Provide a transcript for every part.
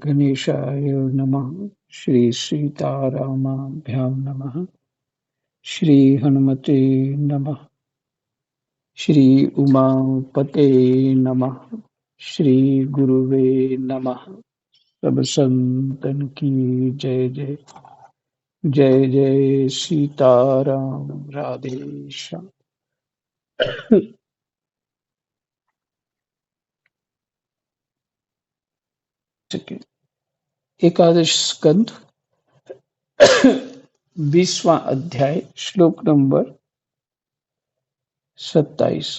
गणेशाय नमः। श्री सीतारामाभ्यां नमः। श्री हनुमते नमः। श्री उमापते नमः। श्री गुरुवे नमः। सब संतन की जय जय। जय जय सीताराम। राधे श्याम। एकादश स्कंद 20वां अध्याय श्लोक नंबर 27।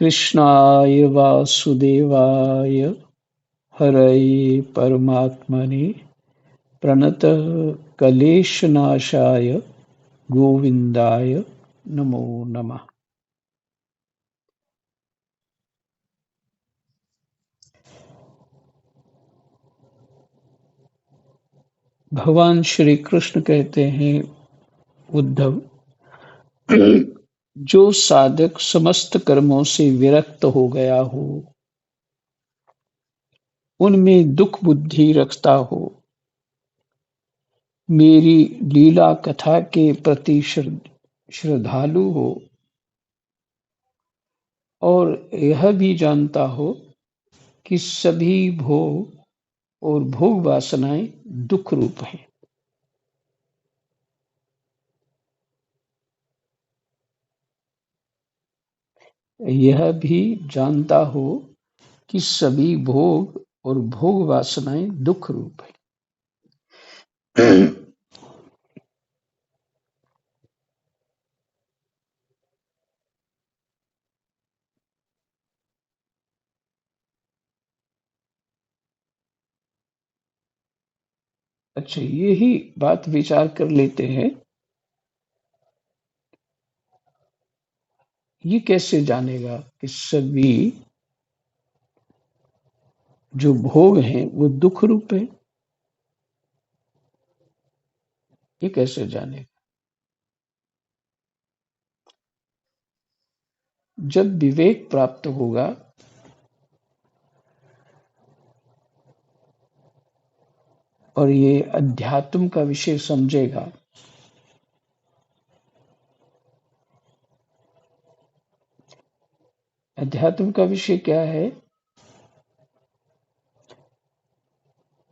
कृष्णाय वासुदेवाय हरये परमात्मने प्रणतः क्लेशनाशाय गोविंदाय नमो नमः। भगवान श्री कृष्ण कहते हैं, उद्धव, जो साधक समस्त कर्मों से विरक्त हो गया हो, उनमें दुख बुद्धि रखता हो, मेरी लीला कथा के प्रति श्रद्धालु हो और यह भी जानता हो कि सभी भोग और भोग वासनाएं दुख रूप हैं। यह भी जानता हो कि सभी भोग और भोग वासनाएं दुख रूप हैं। अच्छा, यही बात विचार कर लेते हैं। ये कैसे जानेगा कि सभी जो भोग हैं वो दुख रूप है? ये कैसे जानेगा? जब विवेक प्राप्त होगा और ये अध्यात्म का विषय समझेगा, अध्यात्म का विषय क्या है?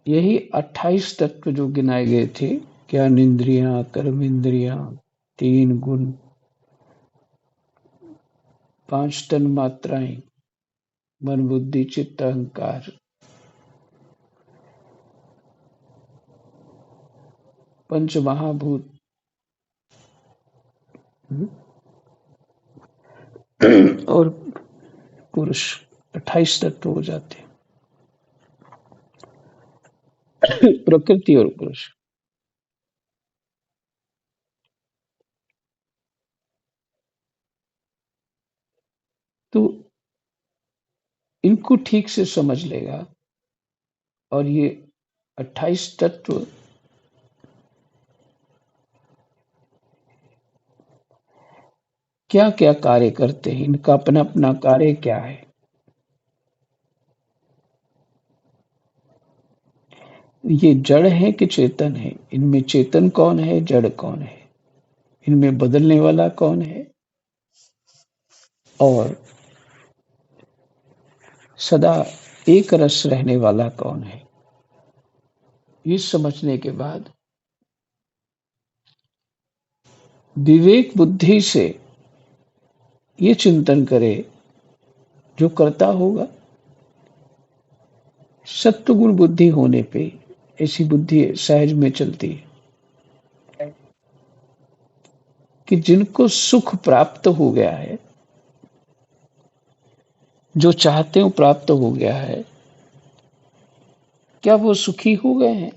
यही 28 तत्व जो गिनाए गए थे, ज्ञान इंद्रियां, कर्म इंद्रियां, 3 गुण, 5 तन मात्राएं, मन बुद्धि चित्त अहंकार, 5 महाभूत और पुरुष, 28 तत्व हो जाते हैं। प्रकृति और पुरुष। तो इनको ठीक से समझ लेगा और ये 28 तत्व क्या क्या कार्य करते हैं, इनका अपना अपना कार्य क्या है। ये जड़ है कि चेतन है? इनमें चेतन कौन है, जड़ कौन है? इनमें बदलने वाला कौन है और सदा एक रस रहने वाला कौन है? ये समझने के बाद विवेक बुद्धि से ये चिंतन करे, जो करता होगा। सत्व गुण बुद्धि होने पे ऐसी बुद्धि सहज में चलती है कि जिनको सुख प्राप्त हो गया है, जो चाहते हो प्राप्त हो गया है, क्या वो सुखी हो गए हैं?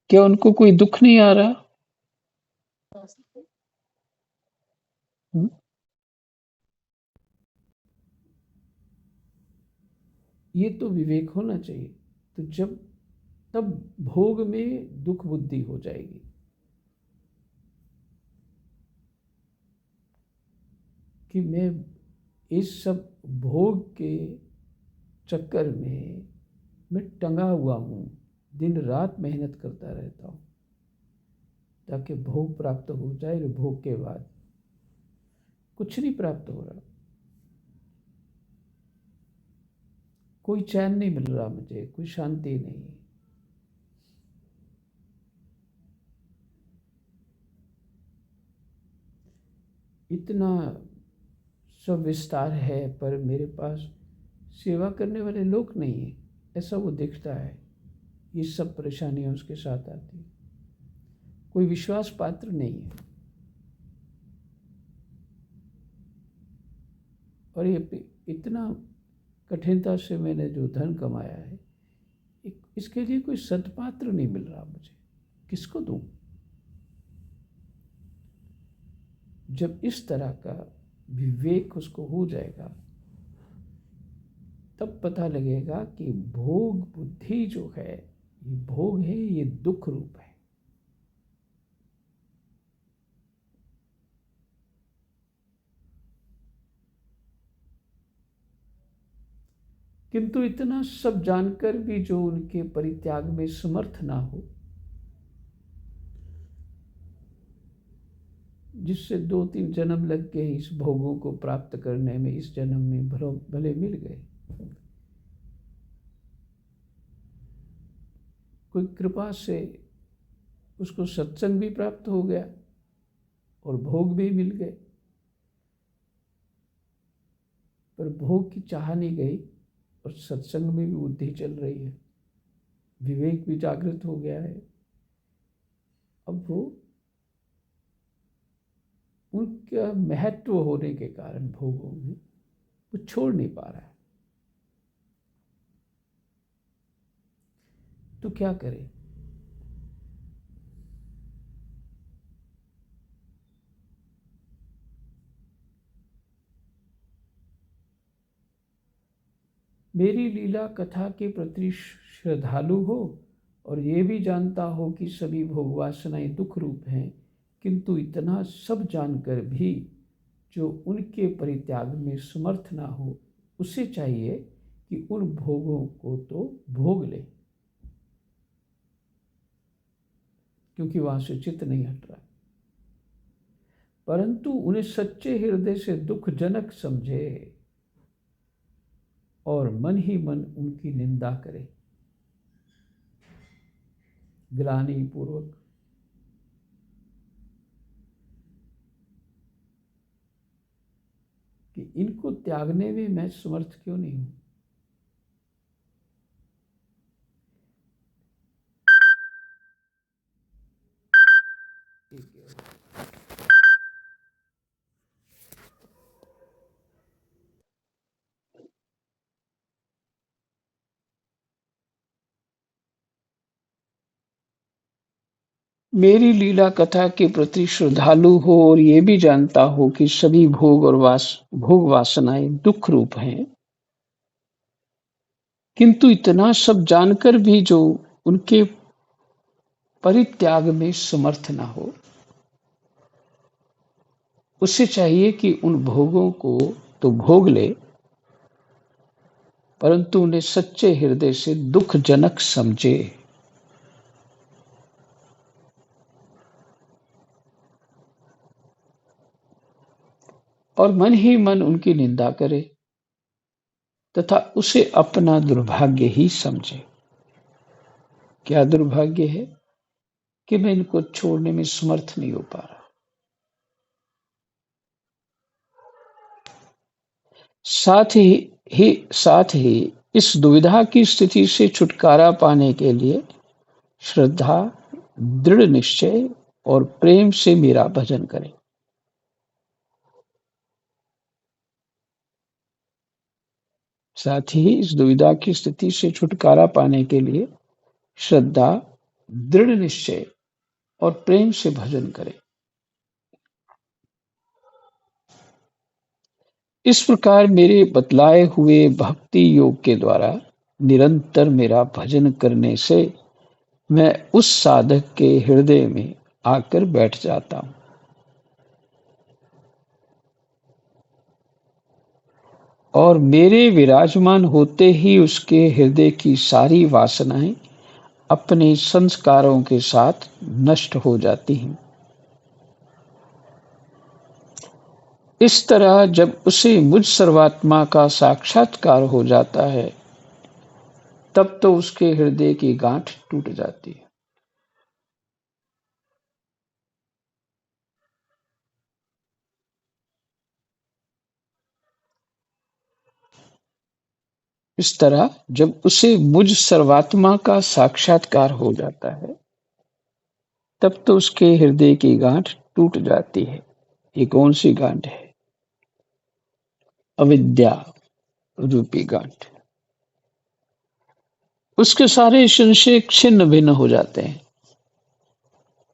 क्या उनको कोई दुख नहीं आ रहा? हम्म? ये तो विवेक होना चाहिए। तो जब तब भोग में दुख बुद्धि हो जाएगी। कि मैं इस सब भोग के चक्कर में मैं टंगा हुआ हूँ, दिन रात मेहनत करता रहता हूँ ताकि भोग प्राप्त हो जाए। और भोग के बाद कुछ नहीं प्राप्त हो रहा, कोई चैन नहीं मिल रहा मुझे, कोई शांति नहीं। इतना सब विस्तार है पर मेरे पास सेवा करने वाले लोग नहीं है, ऐसा वो दिखता है। ये सब परेशानियां उसके साथ आती है, कोई विश्वास पात्र नहीं है। और ये इतना कठिनता से मैंने जो धन कमाया है, इसके लिए कोई सदपात्र नहीं मिल रहा मुझे, किसको दूं? जब इस तरह का विवेक उसको हो जाएगा तब पता लगेगा कि भोग बुद्धि जो है, ये भोग है, ये दुख रूप है। किंतु इतना सब जानकर भी जो उनके परित्याग में समर्थ ना हो, जिससे 2-3 जन्म लग गए इस भोगों को प्राप्त करने में, इस जन्म में भले मिल गए, कोई कृपा से उसको सत्संग भी प्राप्त हो गया और भोग भी मिल गए, पर भोग की चाह नहीं गई और सत्संग में भी बुद्धि चल रही है, विवेक भी जागृत हो गया है। अब वो उनका महत्व होने के कारण भोगों में वो छोड़ नहीं पा रहा है, तो क्या करे? मेरी लीला कथा के प्रति श्रद्धालु हो और ये भी जानता हो कि सभी भोग वासनाएं दुख रूप हैं, किंतु इतना सब जानकर भी जो उनके परित्याग में समर्थ ना हो, उसे चाहिए कि उन भोगों को तो भोग ले, क्योंकि वहां से चित्त नहीं हट रहा, परंतु उन्हें सच्चे हृदय से दुखजनक समझे और मन ही मन उनकी निंदा करे, ग्लानि पूर्वक। कि इनको त्यागने में मैं समर्थ क्यों नहीं हूं? मेरी लीला कथा के प्रति श्रद्धालु हो और ये भी जानता हो कि सभी भोग और भोग वासनाएं दुख रूप हैं, किंतु इतना सब जानकर भी जो उनके परित्याग में समर्थ ना हो, उसे चाहिए कि उन भोगों को तो भोग ले, परंतु उन्हें सच्चे हृदय से दुखजनक समझे। और मन ही मन उनकी निंदा करे तथा उसे अपना दुर्भाग्य ही समझे। क्या दुर्भाग्य है कि मैं इनको छोड़ने में समर्थ नहीं हो पा रहा। साथ ही इस दुविधा की स्थिति से छुटकारा पाने के लिए श्रद्धा, दृढ़ निश्चय और प्रेम से मेरा भजन करें। साथ ही इस दुविधा की स्थिति से छुटकारा पाने के लिए श्रद्धा, दृढ़ निश्चय और प्रेम से भजन करें। इस प्रकार मेरे बतलाए हुए भक्ति योग के द्वारा निरंतर मेरा भजन करने से मैं उस साधक के हृदय में आकर बैठ जाता हूँ। और मेरे विराजमान होते ही उसके हृदय की सारी वासनाएं अपने संस्कारों के साथ नष्ट हो जाती हैं। इस तरह जब उसे मुझ सर्वात्मा का साक्षात्कार हो जाता है, तब तो उसके हृदय की गांठ टूट जाती है। इस तरह जब उसे मुझ सर्वात्मा का साक्षात्कार हो जाता है, तब तो उसके हृदय की गांठ टूट जाती है। ये कौन सी गांठ है? अविद्या रूपी गांठ। उसके सारे संशय छिन्न भिन्न हो जाते हैं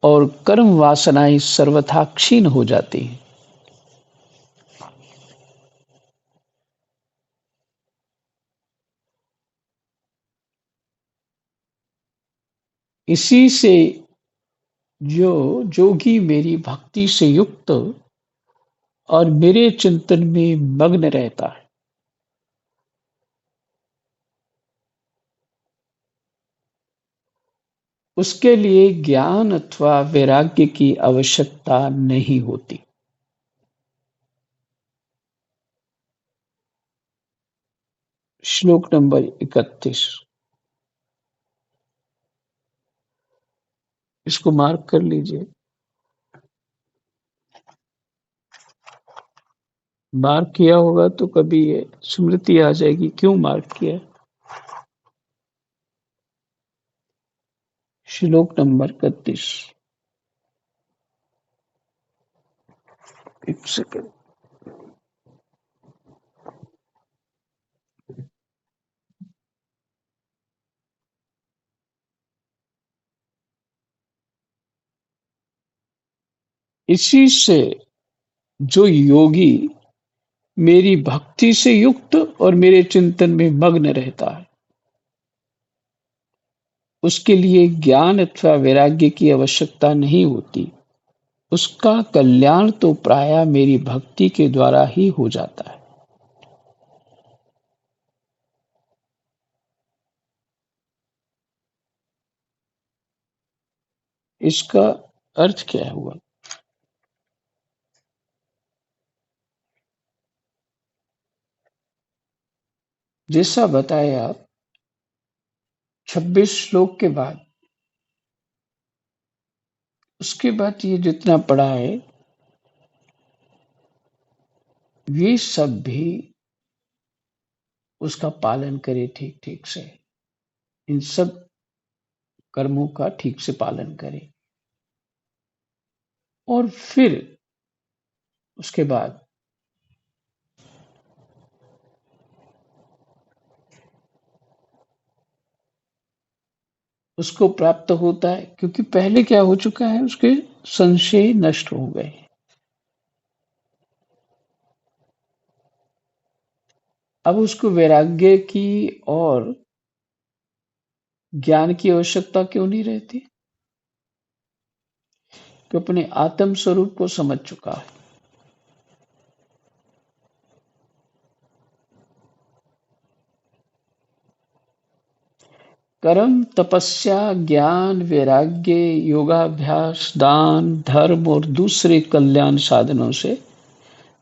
और कर्म वासनाएं सर्वथा क्षीण हो जाती हैं। इसी से जो जोगी मेरी भक्ति से युक्त और मेरे चिंतन में मग्न रहता है, उसके लिए ज्ञान अथवा वैराग्य की आवश्यकता नहीं होती। श्लोक नंबर 31। इसको मार्क कर लीजिए। मार्क किया होगा तो कभी ये स्मृति आ जाएगी, क्यों मार्क किया। श्लोक नंबर 31। एक सेकंड। इसी से जो योगी मेरी भक्ति से युक्त और मेरे चिंतन में मग्न रहता है, उसके लिए ज्ञान अथवा वैराग्य की आवश्यकता नहीं होती। उसका कल्याण तो प्रायः मेरी भक्ति के द्वारा ही हो जाता है। इसका अर्थ क्या हुआ? जैसा बताया 26 श्लोक के बाद, उसके बाद ये जितना पढ़ा है, ये सब भी उसका पालन करे ठीक ठीक से। इन सब कर्मों का ठीक से पालन करे और फिर उसके बाद उसको प्राप्त होता है, क्योंकि पहले क्या हो चुका है, उसके संशय नष्ट हो गए। अब उसको वैराग्य की और ज्ञान की आवश्यकता क्यों नहीं रहती? कि अपने आत्म स्वरूप को समझ चुका है। कर्म, तपस्या, ज्ञान, वैराग्य, योगाभ्यास, दान, धर्म और दूसरे कल्याण साधनों से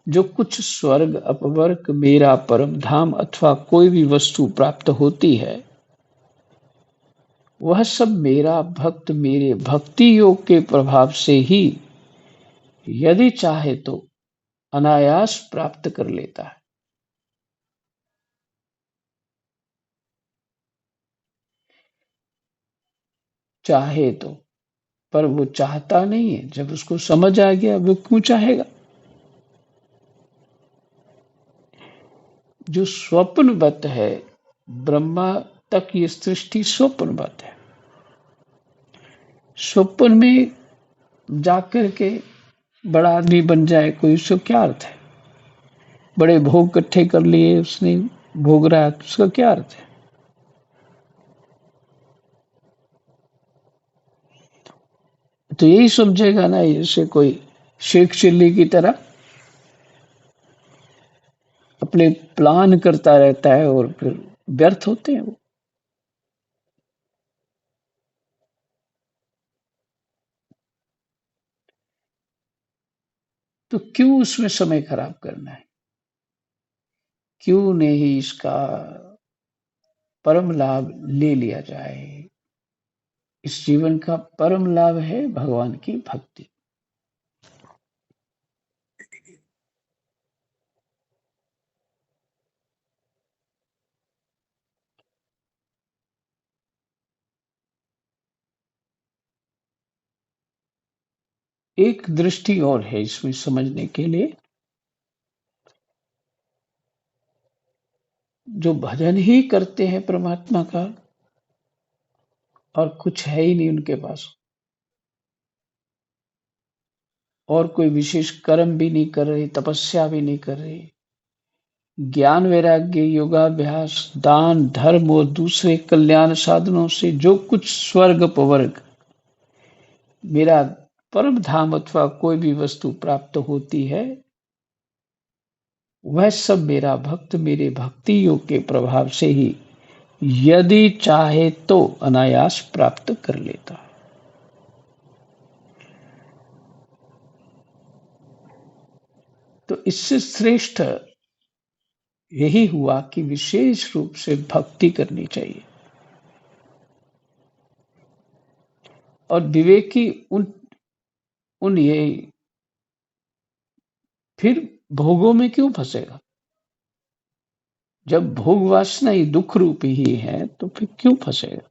जो कुछ स्वर्ग, अपवर्ग, मेरा परम धाम अथवा कोई भी वस्तु प्राप्त होती है, वह सब मेरा भक्त मेरे भक्ति योग के प्रभाव से ही यदि चाहे तो अनायास प्राप्त कर लेता है। चाहे तो, पर वो चाहता नहीं है। जब उसको समझ आ गया, वो क्यों चाहेगा? जो स्वप्नवत है, ब्रह्मा तक ये सृष्टि स्वप्नवत है। स्वप्न में जाकर के बड़ा आदमी बन जाए कोई, उसका क्या अर्थ है? बड़े भोग इकट्ठे कर लिए उसने, भोग रहा है, तो उसका क्या अर्थ है? तो यही समझेगा ना, जैसे कोई शेख चिल्ली की तरह अपने प्लान करता रहता है और फिर व्यर्थ होते हैं वो। तो क्यों उसमें समय खराब करना है? क्यों नहीं इसका परम लाभ ले लिया जाए? इस जीवन का परम लाभ है भगवान की भक्ति। एक दृष्टि और है इसमें समझने के लिए, जो भजन ही करते हैं परमात्मा का और कुछ है ही नहीं उनके पास, और कोई विशेष कर्म भी नहीं कर रहे, तपस्या भी नहीं कर रहे, ज्ञान वैराग्य योगाभ्यास दान धर्म और दूसरे कल्याण साधनों से जो कुछ स्वर्ग पवर्ग मेरा परम धाम अथवा कोई भी वस्तु प्राप्त होती है, वह सब मेरा भक्त मेरे भक्ति योग के प्रभाव से ही यदि चाहे तो अनायास प्राप्त कर लेता है। तो इससे श्रेष्ठ यही हुआ कि विशेष रूप से भक्ति करनी चाहिए। और विवेकी उन उन ये फिर भोगों में क्यों फंसेगा? जब भोग वासना ही दुख रूप ही है तो फिर क्यों फंसेगा?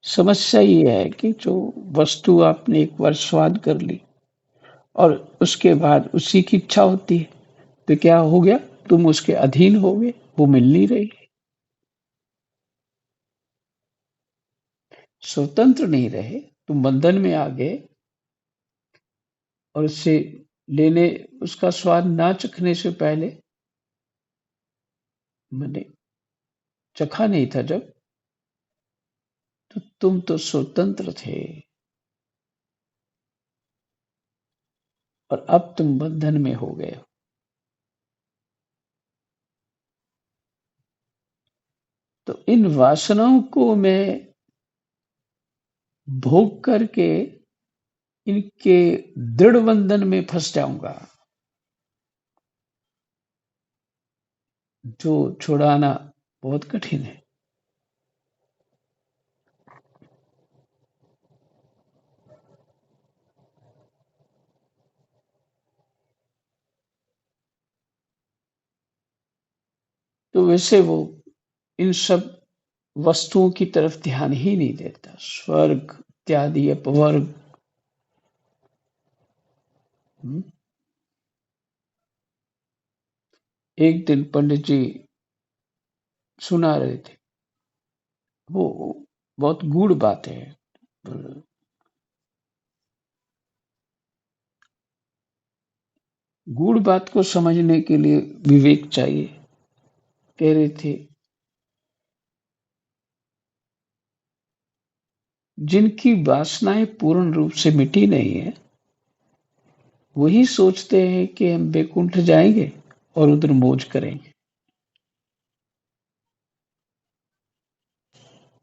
समस्या ये है कि जो वस्तु आपने एक बार स्वाद कर ली और उसके बाद उसी की इच्छा होती है, तो क्या हो गया? तुम उसके अधीन हो गए, वो मिल नहीं रही, स्वतंत्र नहीं रहे, तुम बंधन में आ गए और उससे लेने उसका स्वाद ना चखने से पहले मैंने चखा नहीं था जब, तो तुम तो स्वतंत्र थे और अब तुम बंधन में हो गए हो। तो इन वासनाओं को मैं भोग करके इनके दृढ़ बंधन में फंस जाऊंगा, जो छुड़ाना बहुत कठिन है। तो वैसे वो इन सब वस्तुओं की तरफ ध्यान ही नहीं देता, स्वर्ग इत्यादि अपवर्ग। हम्म। एक दिन पंडित जी सुना रहे थे, वो बहुत गूढ़ बात है, गूढ़ बात को समझने के लिए विवेक चाहिए। कह रहे थे, जिनकी वासनाएं पूर्ण रूप से मिटी नहीं है, वही सोचते हैं कि हम बैकुंठ जाएंगे और उधर मौज करेंगे,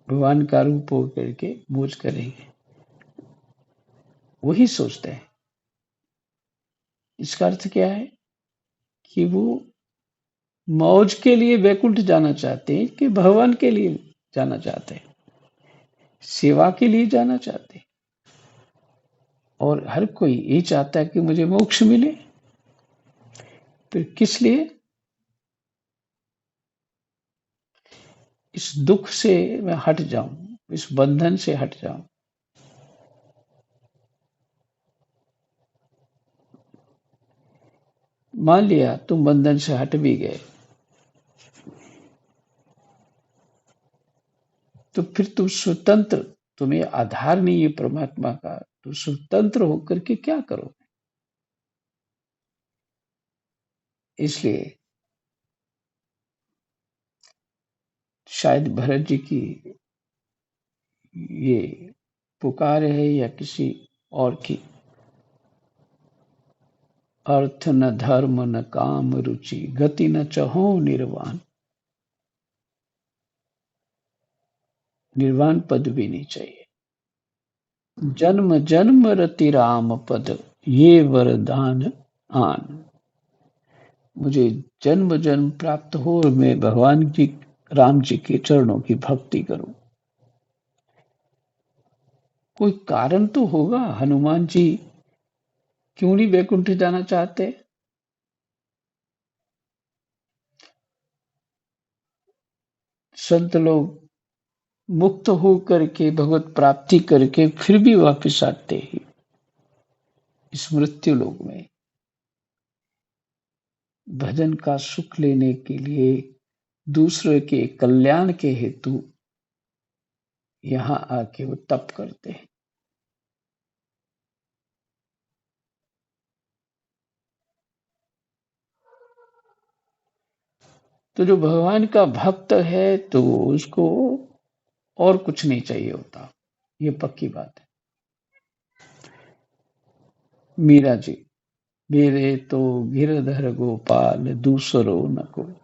भगवान का रूप हो करके मौज करेंगे, वही सोचते हैं। इसका अर्थ क्या है कि वो मौज के लिए बैकुंठ जाना चाहते हैं कि भगवान के लिए जाना चाहते हैं, सेवा के लिए जाना चाहते हैं। और हर कोई ये चाहता है कि मुझे मोक्ष मिले, फिर किस लिए? इस दुख से मैं हट जाऊं, इस बंधन से हट जाऊं। मान लिया तुम बंधन से हट भी गए, तो फिर तुम स्वतंत्र, तुम्हें आधार नहीं है परमात्मा का, तो स्वतंत्र होकर के क्या करो? इसलिए शायद भरत जी की ये पुकार है या किसी और की, अर्थ न धर्म न काम रुचि, गति न चहो निर्वाण। निर्वाण पद भी नहीं चाहिए। जन्म जन्म रति राम पद, ये वरदान आन। मुझे जन्म जन्म प्राप्त हो और मैं भगवान जी राम जी के चरणों की भक्ति करूं। कोई कारण तो होगा, हनुमान जी क्यों नहीं वैकुंठ जाना चाहते? संत लोग मुक्त हो करके भगवत प्राप्ति करके फिर भी वापस आते हैं इस मृत्यु लोक में, भजन का सुख लेने के लिए, दूसरे के कल्याण के हेतु यहाँ आके वो तप करते हैं। तो जो भगवान का भक्त है तो उसको और कुछ नहीं चाहिए होता, ये पक्की बात है। मीरा जी, मेरे तो गिरधर गोपाल दूसरो न कोई।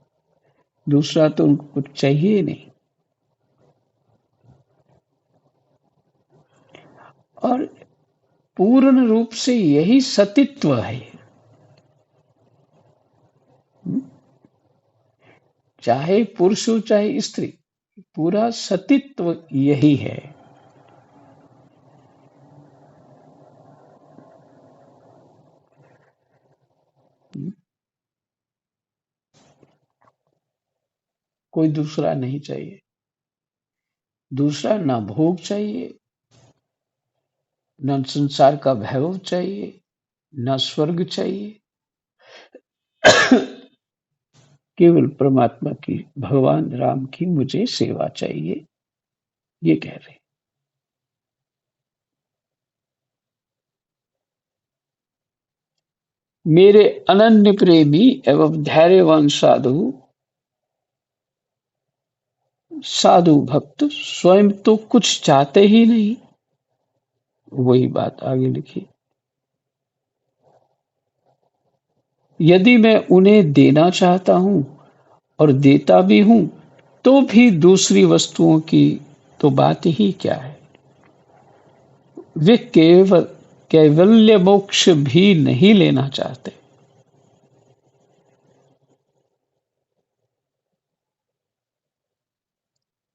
दूसरा तो उनको कुछ चाहिए ही नहीं। और पूर्ण रूप से यही सतित्व है। चाहे पुरुष हो चाहे स्त्री, पूरा सतित्व यही है। कोई दूसरा नहीं चाहिए। दूसरा ना भोग चाहिए, न संसार का वैभव चाहिए, न स्वर्ग चाहिए। केवल परमात्मा की, भगवान राम की मुझे सेवा चाहिए, ये कह रहे। मेरे अनन्य प्रेमी एवं धैर्यवान साधु भक्त स्वयं तो कुछ चाहते ही नहीं। वही बात आगे लिखी। यदि मैं उन्हें देना चाहता हूं और देता भी हूं, तो भी दूसरी वस्तुओं की तो बात ही क्या है। वे कैवल्य मोक्ष भी नहीं लेना चाहते।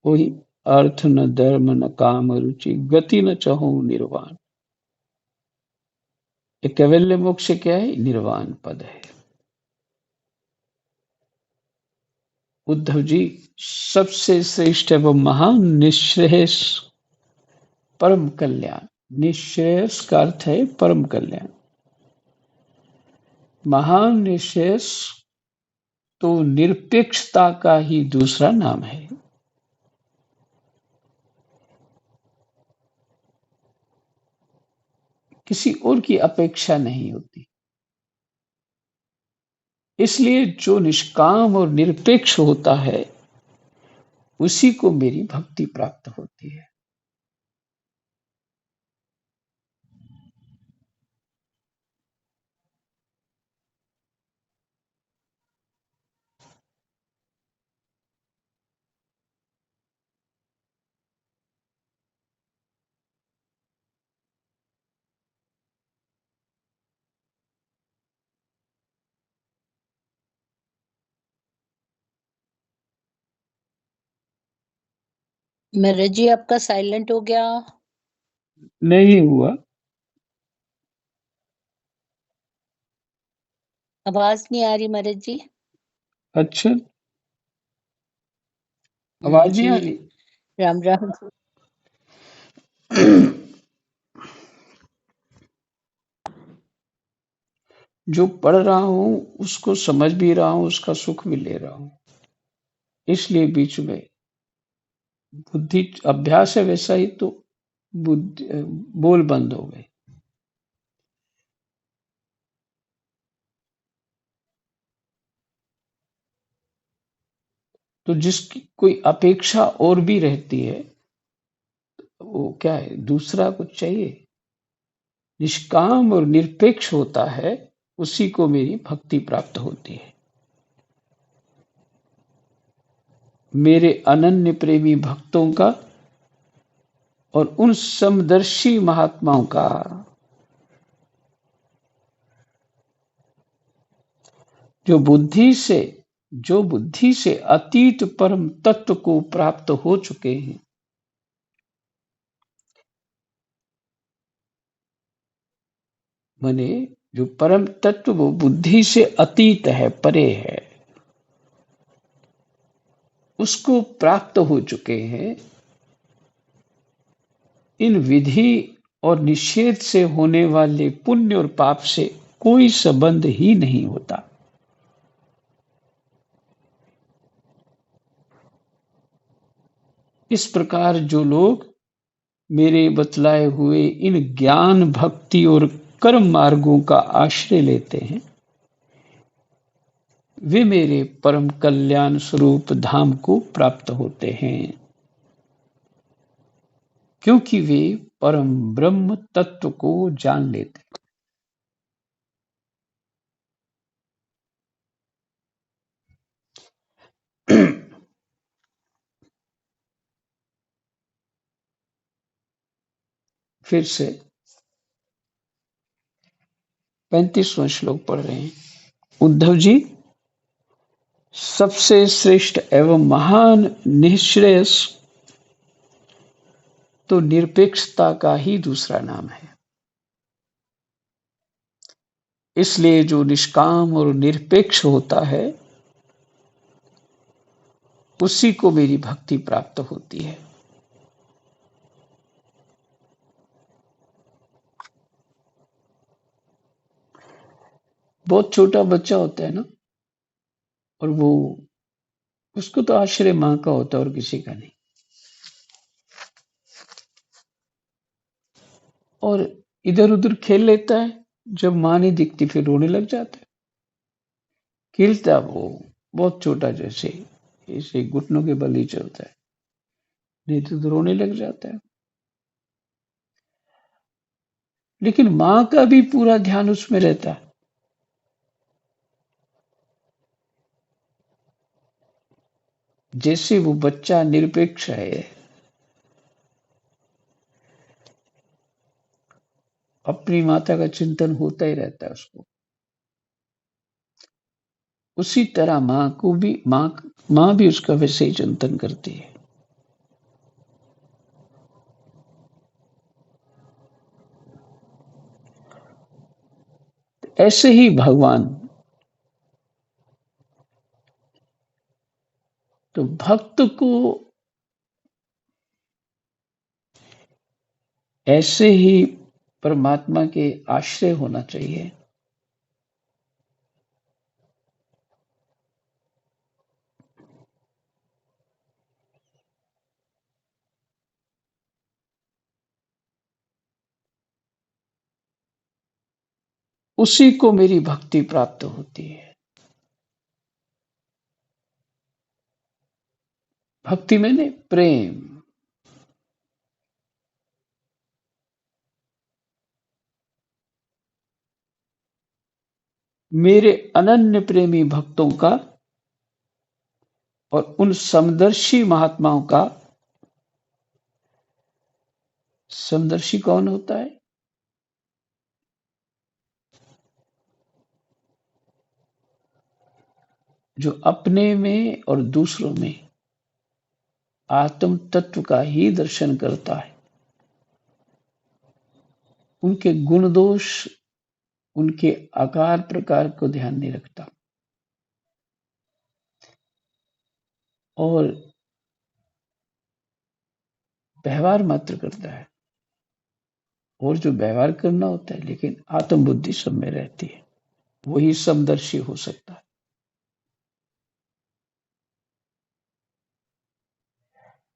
वही अर्थ न धर्म न काम रुचि, गति न चहु निर्वाण। ये कैवल्य मोक्ष क्या है? निर्वाण पद है। उद्धव जी, सबसे श्रेष्ठ एवं महान निःश्रेयस परम कल्याण। निःश्रेयस का अर्थ है परम कल्याण। महान निःश्रेयस तो निरपेक्षता का ही दूसरा नाम है। किसी और की अपेक्षा नहीं होती। इसलिए जो निष्काम और निरपेक्ष होता है, उसी को मेरी भक्ति प्राप्त होती है। महाराज जी, आपका साइलेंट हो गया। नहीं हुआ। आवाज नहीं आ रही महाराज जी। अच्छा, आवाज नहीं जी, आ रही। राम राम। जो पढ़ रहा हूं उसको समझ भी रहा हूं, उसका सुख भी ले रहा हूं। इसलिए बीच में बुद्धि अभ्यास है वैसा ही, तो बुद्धि बोल बंद हो गए। तो जिसकी कोई अपेक्षा और भी रहती है, वो क्या है? दूसरा कुछ चाहिए। निष्काम और निरपेक्ष होता है, उसी को मेरी भक्ति प्राप्त होती है। मेरे अनन्य प्रेमी भक्तों का और उन समदर्शी महात्माओं का जो बुद्धि से अतीत परम तत्व को प्राप्त हो चुके हैं। माने जो परम तत्व वो बुद्धि से अतीत है, परे है, उसको प्राप्त हो चुके हैं। इन विधि और निषेध से होने वाले पुण्य और पाप से कोई संबंध ही नहीं होता। इस प्रकार जो लोग मेरे बतलाए हुए इन ज्ञान, भक्ति और कर्म मार्गों का आश्रय लेते हैं, वे मेरे परम कल्याण स्वरूप धाम को प्राप्त होते हैं, क्योंकि वे परम ब्रह्म तत्व को जान लेते हैं। फिर से 35वां श्लोक पढ़ रहे हैं। उद्धव जी, सबसे श्रेष्ठ एवं महान निःश्रेयस तो निरपेक्षता का ही दूसरा नाम है। इसलिए जो निष्काम और निरपेक्ष होता है, उसी को मेरी भक्ति प्राप्त होती है। बहुत छोटा बच्चा होता है ना, और वो उसको तो आश्रय माँ का होता है और किसी का नहीं। और इधर उधर खेल लेता है, जब माँ नहीं दिखती फिर रोने लग जाता है। खेलता वो बहुत छोटा, जैसे ऐसे घुटनों के बल ही चलता है, नहीं तो रोने लग जाता है। लेकिन माँ का भी पूरा ध्यान उसमें रहता है। जैसे वो बच्चा निरपेक्ष है, अपनी माता का चिंतन होता ही रहता है उसको, उसी तरह माँ भी उसका वैसे ही चिंतन करती है। ऐसे ही भगवान, तो भक्त को ऐसे ही परमात्मा के आश्रय होना चाहिए। उसी को मेरी भक्ति प्राप्त होती है। भक्ति मैंने प्रेम। मेरे अनन्य प्रेमी भक्तों का और उन समदर्शी महात्माओं का। समदर्शी कौन होता है? जो अपने में और दूसरों में आत्म तत्व का ही दर्शन करता है, उनके गुण दोष, उनके आकार प्रकार को ध्यान नहीं रखता और व्यवहार मात्र करता है। और जो व्यवहार करना होता है, लेकिन आत्म बुद्धि सब में रहती है, वही समदर्शी हो सकता है।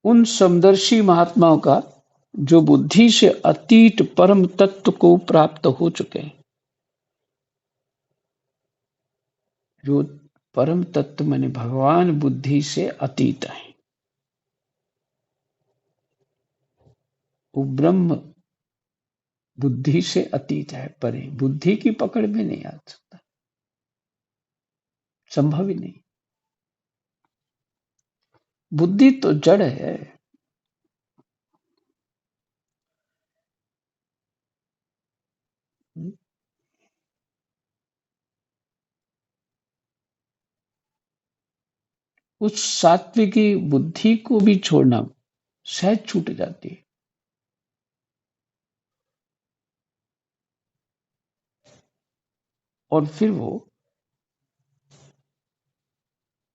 उन समदर्शी महात्माओं का जो बुद्धि से अतीत परम तत्व को प्राप्त हो चुके हैं। जो परम तत्व माने भगवान बुद्धि से अतीत है, वो ब्रह्म बुद्धि से अतीत है, परे, बुद्धि की पकड़ में नहीं आ सकता। संभव ही नहीं। बुद्धि तो जड़ है। उस सात्विकी बुद्धि को भी छोड़ना सहज छूट जाती है। और फिर वो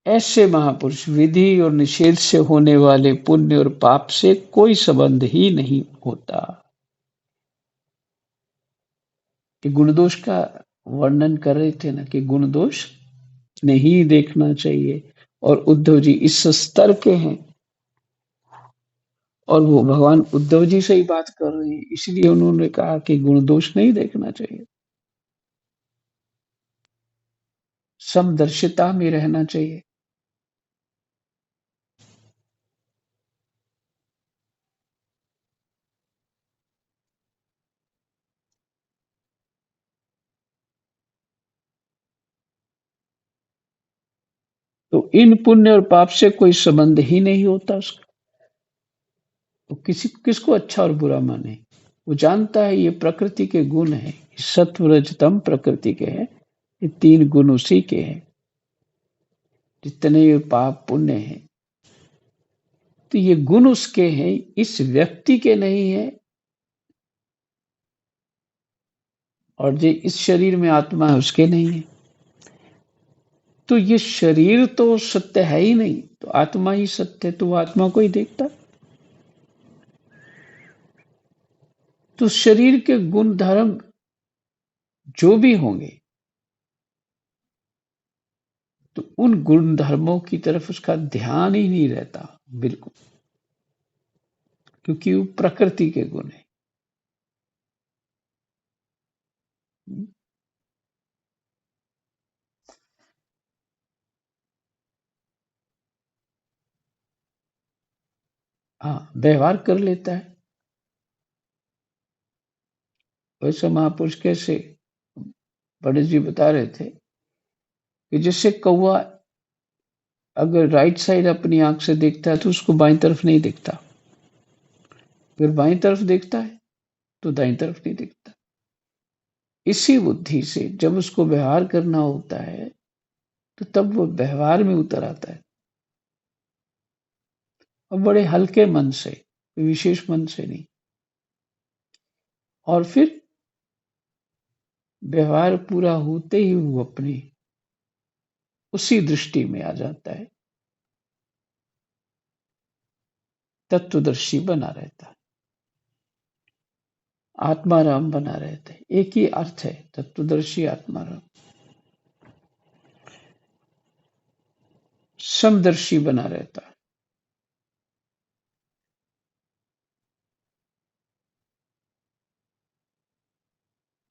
ऐसे महापुरुष विधि और निषेध से होने वाले पुण्य और पाप से कोई संबंध ही नहीं होता। कि गुण दोष का वर्णन कर रहे थे ना, कि गुण दोष नहीं देखना चाहिए, और उद्धव जी इस स्तर के हैं, और वो भगवान उद्धव जी से ही बात कर रहे हैं, इसलिए उन्होंने कहा कि गुण दोष नहीं देखना चाहिए, समदर्शिता में रहना चाहिए। तो इन पुण्य और पाप से कोई संबंध ही नहीं होता उसका। तो किसको अच्छा और बुरा माने? वो जानता है ये प्रकृति के गुण है, सत्व रजतम प्रकृति के हैं, ये 3 गुण उसी के हैं। जितने ये पाप पुण्य हैं, तो ये गुण उसके हैं, इस व्यक्ति के नहीं है। और जो इस शरीर में आत्मा है उसके नहीं है। तो ये शरीर तो सत्य है ही नहीं, तो आत्मा ही सत्य है, तो वो आत्मा को ही देखता। तो शरीर के गुण धर्म जो भी होंगे, तो उन गुण धर्मों की तरफ उसका ध्यान ही नहीं रहता बिल्कुल, क्योंकि वो प्रकृति के गुण है। हाँ, व्यवहार कर लेता है। वैसे महापुरुष कैसे पंडित जी बता रहे थे कि जैसे कौवा अगर राइट साइड अपनी आंख से देखता है तो उसको बाईं तरफ नहीं दिखता, अगर बाईं तरफ देखता है तो दाईं तरफ नहीं दिखता। इसी बुद्धि से जब उसको व्यवहार करना होता है, तो तब वो व्यवहार में उतर आता है, और बड़े हल्के मन से, विशेष मन से नहीं। और फिर व्यवहार पूरा होते ही वो अपनी उसी दृष्टि में आ जाता है, तत्वदर्शी बना रहता है, आत्माराम बना रहता है। एक ही अर्थ है, तत्वदर्शी आत्माराम। समदर्शी बना रहता है।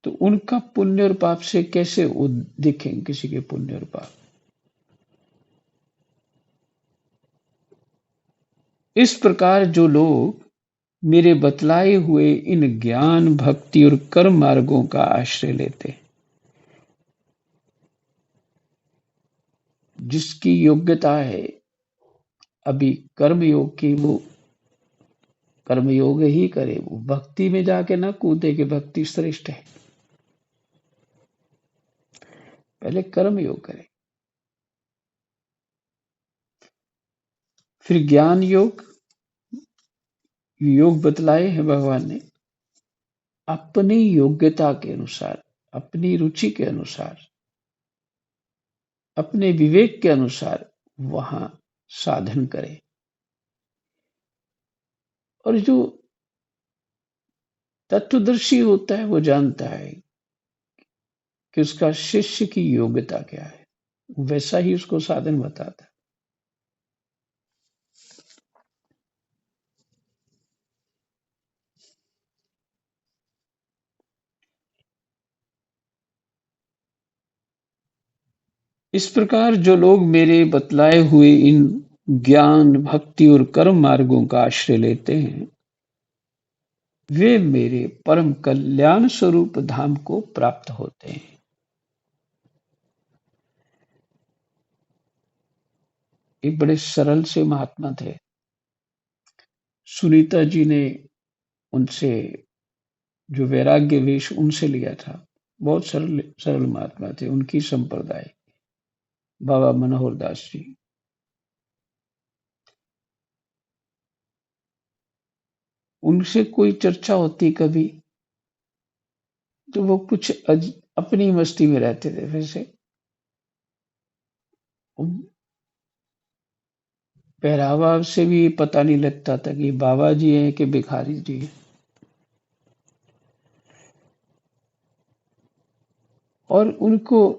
तो उनका पुण्य और पाप से कैसे वो दिखेंगे, किसी के पुण्य और पाप? इस प्रकार जो लोग मेरे बतलाए हुए इन ज्ञान, भक्ति और कर्म मार्गों का आश्रय लेते, जिसकी योग्यता है अभी कर्म योग की, वो कर्म योग ही करे, वो भक्ति में जाके ना कूदे कि भक्ति श्रेष्ठ है। पहले कर्म योग करे, फिर ज्ञान योग। योग बतलाए हैं भगवान ने अपनी योग्यता के अनुसार, अपनी रुचि के अनुसार, अपने विवेक के अनुसार वहां साधन करे। और जो तत्वदर्शी होता है वो जानता है कि उसका शिष्य की योग्यता क्या है, वैसा ही उसको साधन बताता है। इस प्रकार जो लोग मेरे बतलाए हुए इन ज्ञान, भक्ति और कर्म मार्गों का आश्रय लेते हैं, वे मेरे परम कल्याण स्वरूप धाम को प्राप्त होते हैं। एक बड़े सरल से महात्मा थे। सुनीता जी ने उनसे जो वैराग्य वेश उनसे लिया था। बहुत सरल सरल महात्मा थे, उनकी संप्रदाय बाबा मनोहर दास जी। उनसे कोई चर्चा होती कभी, तो वो कुछ अपनी मस्ती में रहते थे। वैसे पहरावा से भी पता नहीं लगता था कि बाबा जी हैं कि भिखारी जी हैं। और उनको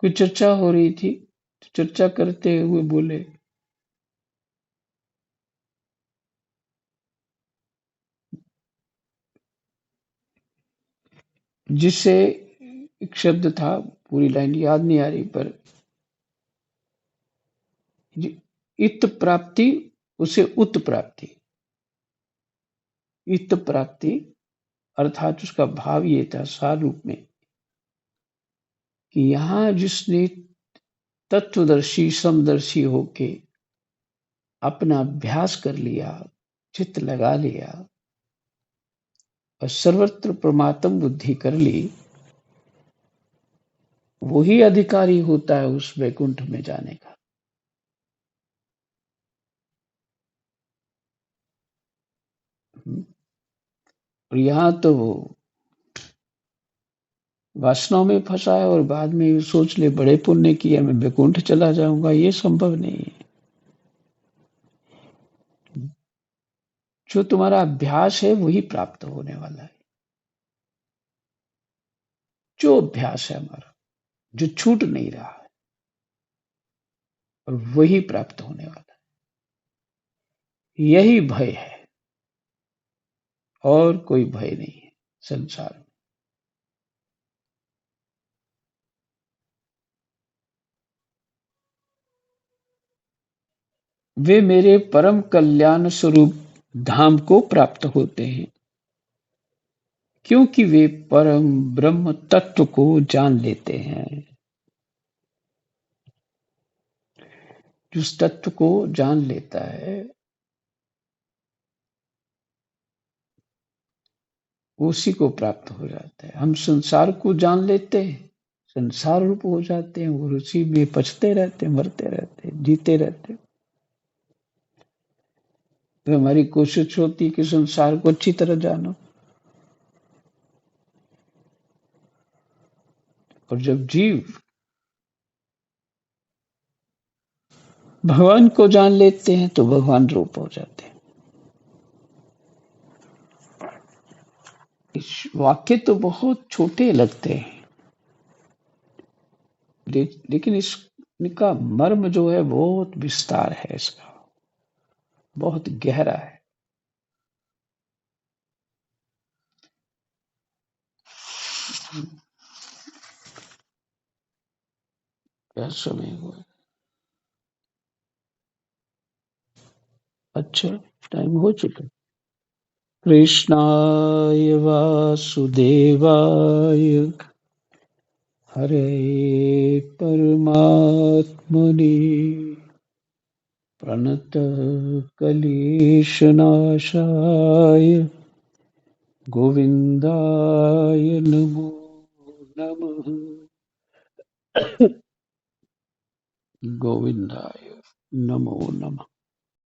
कोई चर्चा हो रही थी, तो चर्चा करते हुए बोले, जिससे एक शब्द था, पूरी लाइन याद नहीं आ रही, पर इत प्राप्ति, उसे उत प्राप्ति। इत प्राप्ति अर्थात उसका भाव ये था सार रूप में कि यहाँ जिसने तत्वदर्शी समदर्शी होके अपना अभ्यास कर लिया, चित्त लगा लिया और सर्वत्र परमात्म बुद्धि कर ली, वही अधिकारी होता है उस वैकुंठ में जाने का। और यहाँ तो वो वासनाओं में फंसा है और बाद में सोच ले बड़े पुण्य किया, मैं वैकुंठ चला जाऊंगा। ये संभव नहीं है। जो तुम्हारा अभ्यास है वही प्राप्त होने वाला है। जो अभ्यास है हमारा, जो छूट नहीं रहा है, और वही प्राप्त होने वाला है। यही भय है, और कोई भय नहीं है संसार में। वे मेरे परम कल्याण स्वरूप धाम को प्राप्त होते हैं, क्योंकि वे परम ब्रह्म तत्व को जान लेते हैं। जिस तत्व को जान लेता है उसी को प्राप्त हो जाता है। हम संसार को जान लेते हैं, संसार रूप हो जाते हैं और उसी में पचते रहते हैं, मरते रहते हैं, जीते रहते हैं। तो हमारी कोशिश होती है कि संसार को अच्छी तरह जानो, और जब जीव भगवान को जान लेते हैं तो भगवान रूप हो जाते हैं। इस वाक्य तो बहुत छोटे लगते हैं, लेकिन इसका मर्म जो है बहुत विस्तार है, इसका बहुत गहरा है। क्या समय हुआ? अच्छा, टाइम हो चुका। कृष्णाय वासुदेवाय हरे परमात्मने प्रणत क्लेशनाशाय गोविंदाय नमो नमः। गोविंदाय नमो नमः।